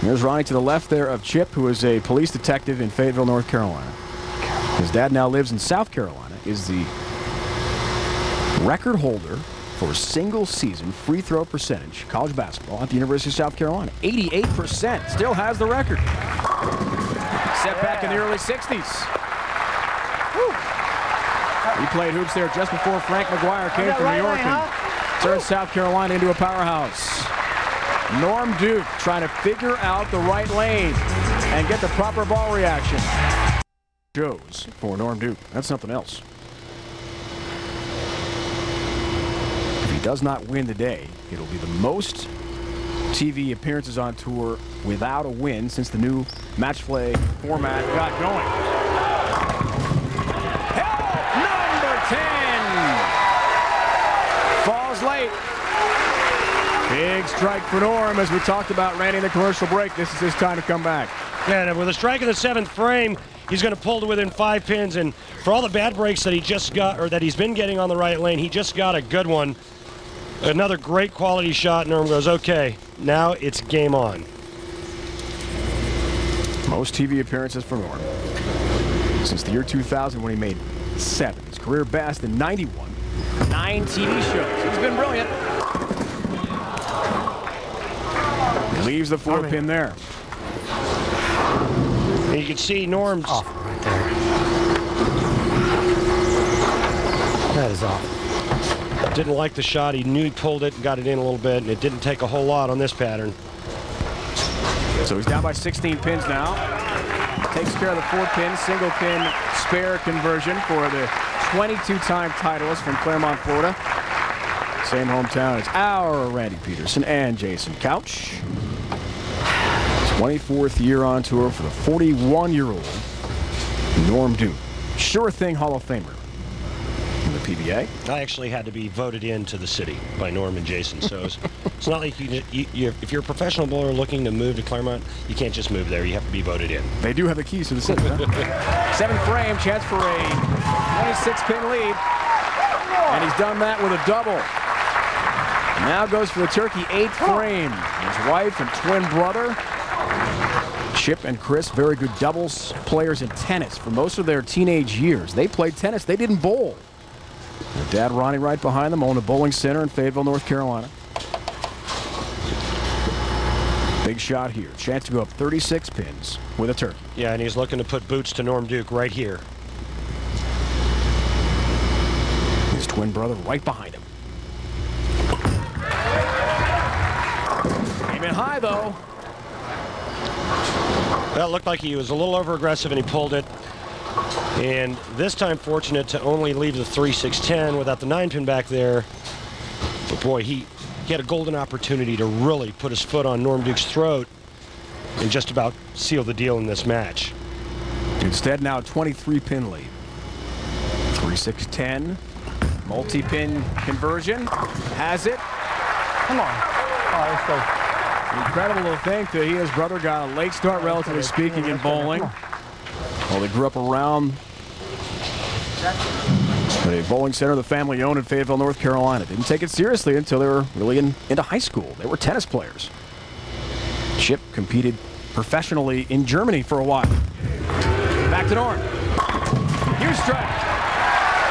There's Ronnie to the left there of Chip, who is a police detective in Fayetteville, North Carolina. His dad now lives in South Carolina, is the record holder for single-season free throw percentage, college basketball, at the University of South Carolina. 88%, still has the record. Set back in the early 60s. He played hoops there just before Frank McGuire came from New York and turned South Carolina into a powerhouse. Norm Duke trying to figure out the right lane and get the proper ball reaction. Shows for Norm Duke. That's something else. If he does not win today, it'll be the most TV appearances on tour without a win since the new match play format got going. Help! Number 10 falls late. Big strike for Norm, as we talked about, Randy, in the commercial break. This is his time to come back. Yeah, and with a strike in the 7th frame, he's going to pull to within 5 pins. And for all the bad breaks that he just got, or that he's been getting on the right lane, he just got a good one. Another great quality shot. Norm goes, okay, now it's game on. Most TV appearances for Norm since the year 2000, when he made 7. His career best in 91. 9 TV shows. He's been brilliant. Leaves the 4-pin there. And you can see Norm's off right there. That is off. Didn't like the shot. He knew he pulled it and got it in a little bit, and it didn't take a whole lot on this pattern. So he's down by 16 pins now. Takes care of the 4-pin, single-pin spare conversion for the 22-time titleist from Claremont, Florida. Same hometown as our Randy Peterson and Jason Couch. 24th year on tour for the 41-year-old Norm Duke. Sure thing Hall of Famer in the PBA. I actually had to be voted into the city by Norm and Jason, so it's not like if you're a professional bowler looking to move to Claremont, you can't just move there. You have to be voted in. They do have the keys to the city. Huh? 7th frame, chance for a 26-pin lead, and he's done that with a double. Now goes for the turkey, 8th frame. His wife and twin brother, Chip and Chris, very good doubles players in tennis for most of their teenage years. They played tennis, they didn't bowl. Their dad, Ronnie, right behind them, owned a bowling center in Fayetteville, North Carolina. Big shot here. Chance to go up 36 pins with a turkey. Yeah, and he's looking to put boots to Norm Duke right here. His twin brother right behind him. Came in high, though. Well, it looked like he was a little over-aggressive, and he pulled it. And this time fortunate to only leave the 3-6-10 without the 9-pin back there. But boy, he had a golden opportunity to really put his foot on Norm Duke's throat and just about seal the deal in this match. Instead, now a 23-pin lead. 3-6-10. Multi-pin conversion. Has it. Come on. Oh, let's go. Incredible to think that he and his brother got a late start, relatively speaking, in bowling. Well, they grew up around a bowling center the family owned in Fayetteville, North Carolina. Didn't take it seriously until they were really into high school. They were tennis players. Chip competed professionally in Germany for a while. Back to Norm. Huge strike.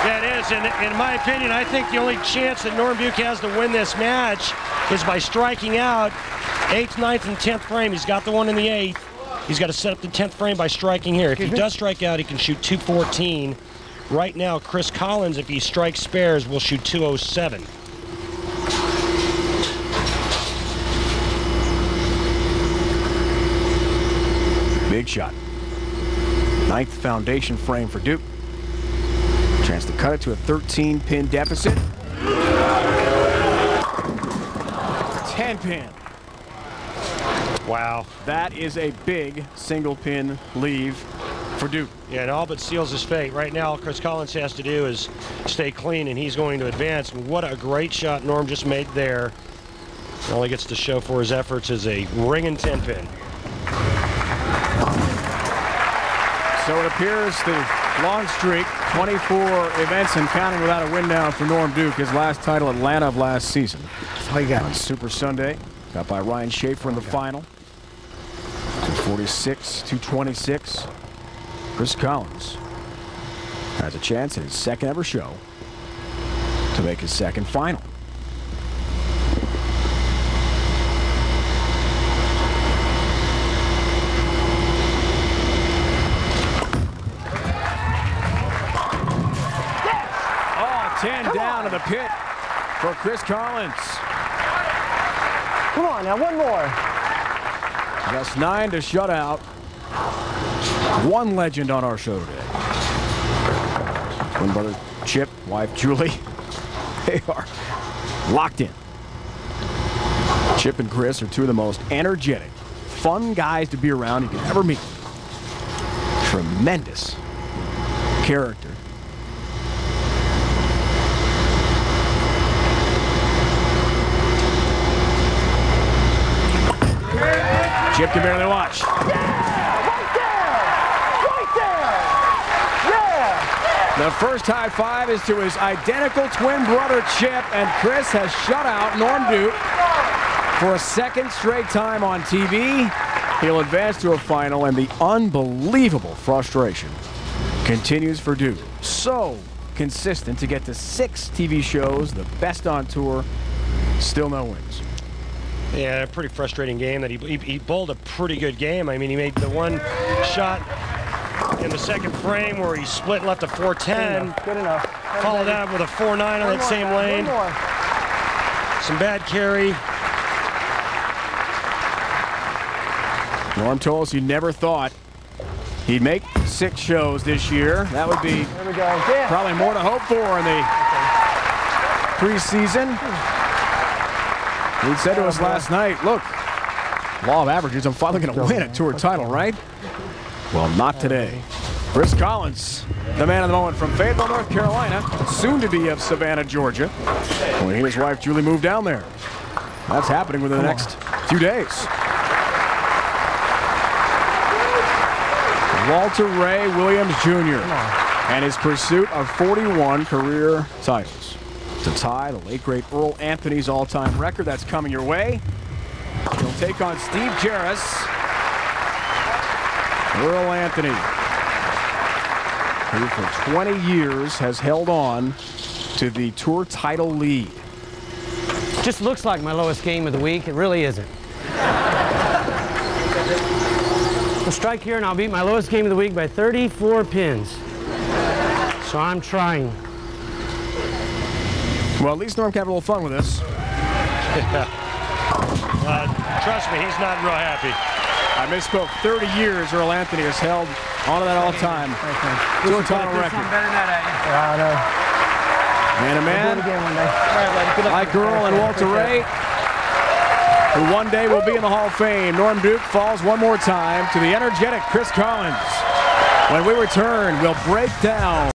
Yeah, it is, and in my opinion, I think the only chance that Norm Duke has to win this match is by striking out 8th, 9th, and 10th frame. He's got the one in the 8th. He's got to set up the 10th frame by striking here. If he does strike out, he can shoot 214. Right now, Chris Collins, if he strikes spares, will shoot 207. Big shot. 9th foundation frame for Duke. Chance to cut it to a 13-pin deficit. 10-pin. Wow. That is a big single-pin leave for Duke. Yeah, and all but seals his fate. Right now, all Chris Collins has to do is stay clean, and he's going to advance. And what a great shot Norm just made there. All he gets to show for his efforts is a ringing 10-pin. So it appears the long streak, 24 events and counting without a win now for Norm Duke. His last title, Atlanta of last season. That's all you got. On Super Sunday, got by Ryan Schaefer in the final. 46-26. Chris Collins has a chance at his second ever show to make his second final. Oh, 10 down to the pit for Chris Collins. Come on now, one more. Just 9 to shut out one legend on our show today. Twin brother Chip, wife Julie, they are locked in. Chip and Chris are two of the most energetic, fun guys to be around you can ever meet. Tremendous character. Chip can barely watch. Yeah, right there, yeah. The first high five is to his identical twin brother Chip, and Chris has shut out Norm Duke for a second straight time on TV. He'll advance to a final, and the unbelievable frustration continues for Duke. So consistent to get to 6 TV shows, the best on tour, still no wins. Yeah, a pretty frustrating game that he bowled a pretty good game. I mean, he made the one shot in the second frame where he split left a 410. Good enough. Followed that with a 4-9 on that same lane. Some bad carry. Norm told us he never thought he'd make 6 shows this year. That would be probably more to hope for in the preseason. He said to us last night, look, law of averages, I'm finally going to win a tour title, right? Well, not today. Chris Collins, the man of the moment from Fairlawn, North Carolina, soon to be of Savannah, Georgia. Well, he and his wife, Julie, moved down there. That's happening within the next few days. Walter Ray Williams Jr. and his pursuit of 41 career titles to tie the late great Earl Anthony's all-time record. That's coming your way. He'll take on Steve Jarris. Earl Anthony, who for 20 years has held on to the tour title lead. Just looks like my lowest game of the week. It really isn't. I'll strike here and I'll beat my lowest game of the week by 34 pins. So I'm trying. Well, at least Norm can have a little fun with this. Trust me, he's not real happy. I misspoke. 30 years Earl Anthony has held on to that all-time tour title record. Man to man, like Earl and Walter Ray, who one day will be in the Hall of Fame. Norm Duke falls one more time to the energetic Chris Collins. When we return, we'll break down